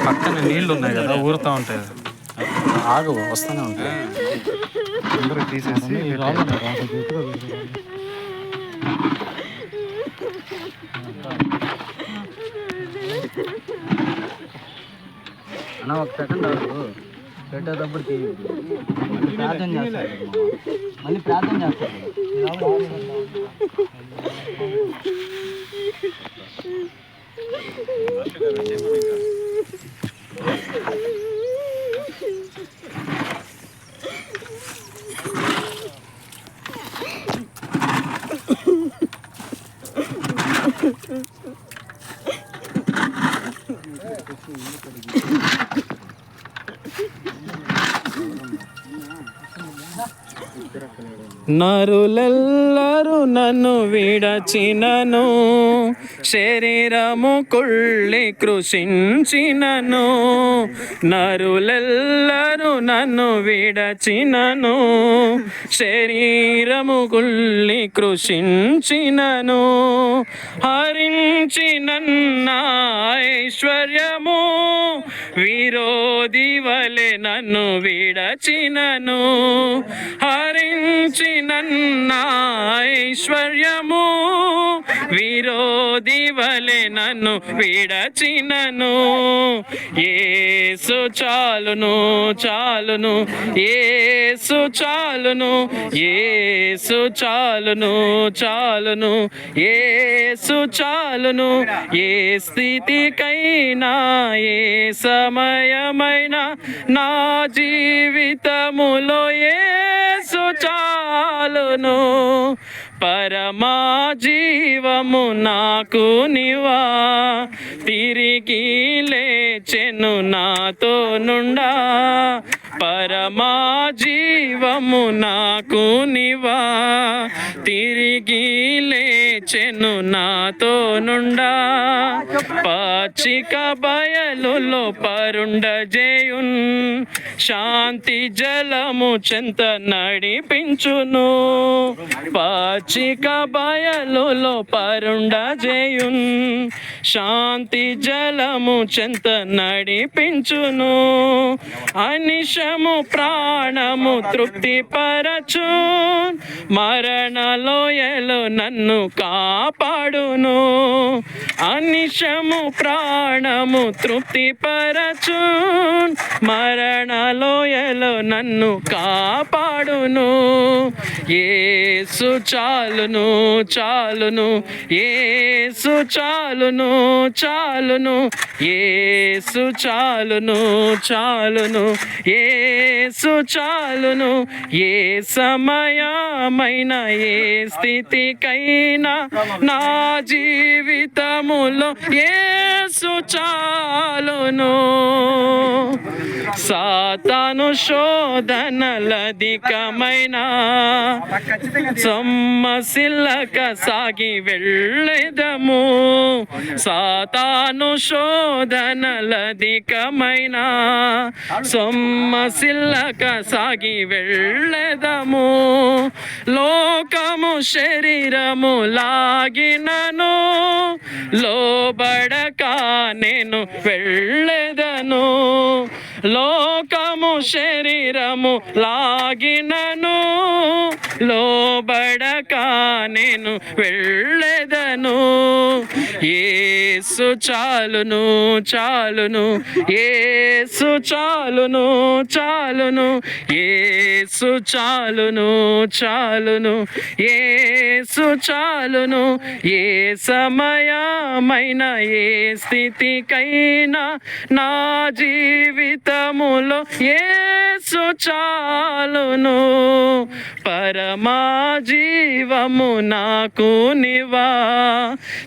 పక్కన నీళ్లు ఉన్నాయి కదా, ఊరుతూ ఉంటాయి. ఆగు, వస్తూనే ఉంటాయి. అందరూ తీసేసి అన్న ఒక సెకండ్ ఆగు, పెట్టేటప్పుడు తీయద్దు. ప్రార్థన చేస్తాడు, మళ్ళీ ప్రార్థన చేస్తాడు. నరులెల్లరూ నన్ను విడచినను, శరీరము కుళ్ళి కృషించినను. నరులెల్లరూ నన్ను విడచినను, శరీరము కుళ్ళి కృషించినను. హరించినన్న ఐశ్వర్యము విరోధి వలె నన్ను విడచినను. హరించినన్న ఐశ్వర్యము విరోధి వలె నన్ను విడచినను. యేసు చాలును చాలును, యేసు చాలును, యేసు చాలును చాలును, యేసు చాలును. ఏ స్థితికైనా ఏ సమయమైనా నా జీవితములో యేసు చాలును. పరమా జీవము నాకు నివా, తిరిగి లేచెను నాతో నుండా. పరమా జీవము నాకు నివా, తిరిగి లేచెను నాతో నుండా. పచ్చిక బయలులో పరుండజేయున్, శాంతి జలము చెంత నడిపించును. పచ్చిక బయలులో పరుండజేయున్, శాంతి జలము చెంత నడిపించును. అనిశము ప్రాణము తృప్తి పరచు, మరణలోయలో నన్ను కాపాడును. అనిశము ప్రాణము తృప్తి పరచు, మరణలోయలో నన్ను కాపాడును. యేసు చాలును చాలును, యేసు చాలును చాలును, యేసు చాలును చాలును, యేసు చాలును. ఏ సమయమైన ఏ స్థితికైనా నా జీవితములో యేసు చాలును. సాతాను శోధనలధికమైన సొమ్మసిల్లక సాగి వెళ్ళెదము. సాతాను శోధనలధికమైన సొమ్మసిల్లక సాగి వెళ్ళెదము. లోకము శరీరము లాగినను, లోబడక నేను వెళ్ళెదను. లోకము శరీరము లాగినను, లోబడక నేను వెళ్ళెదను. యేసు చాలును చాలును, యేసు చాలును చాలును, యేసు చాలును చాలును, యేసు చాలును. ఏ సమయమైన ఏ స్థితికైనా నా జీవితములో యేసు చాలును. పరమా జీవము నాకు నివా,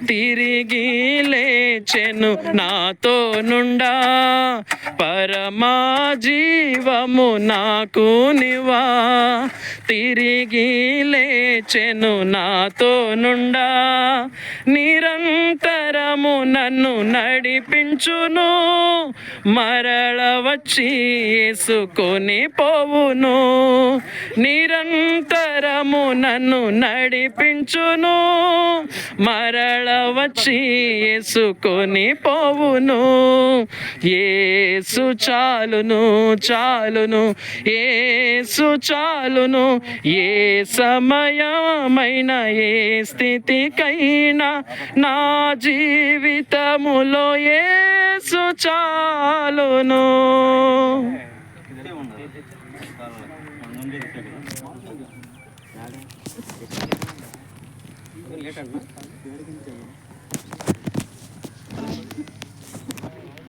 తిరిగి లేచెను నాతో నుండా. పరమా జీవము నాకు నివా, తిరిగి లేచెను నాతో నుండా. నిరంతరము నన్ను నడిపించును, మరల వచ్చి యేసుకొని పోవును, నిరంతరము నన్ను నడిపించును. మరల వచ్చి యేసుకొని పోవును. యేసు చాలును చాలును, యేసు చాలును. ఏ సమయమైన ఏ స్థితికైనా నా జీవితములో యేసు చాలును.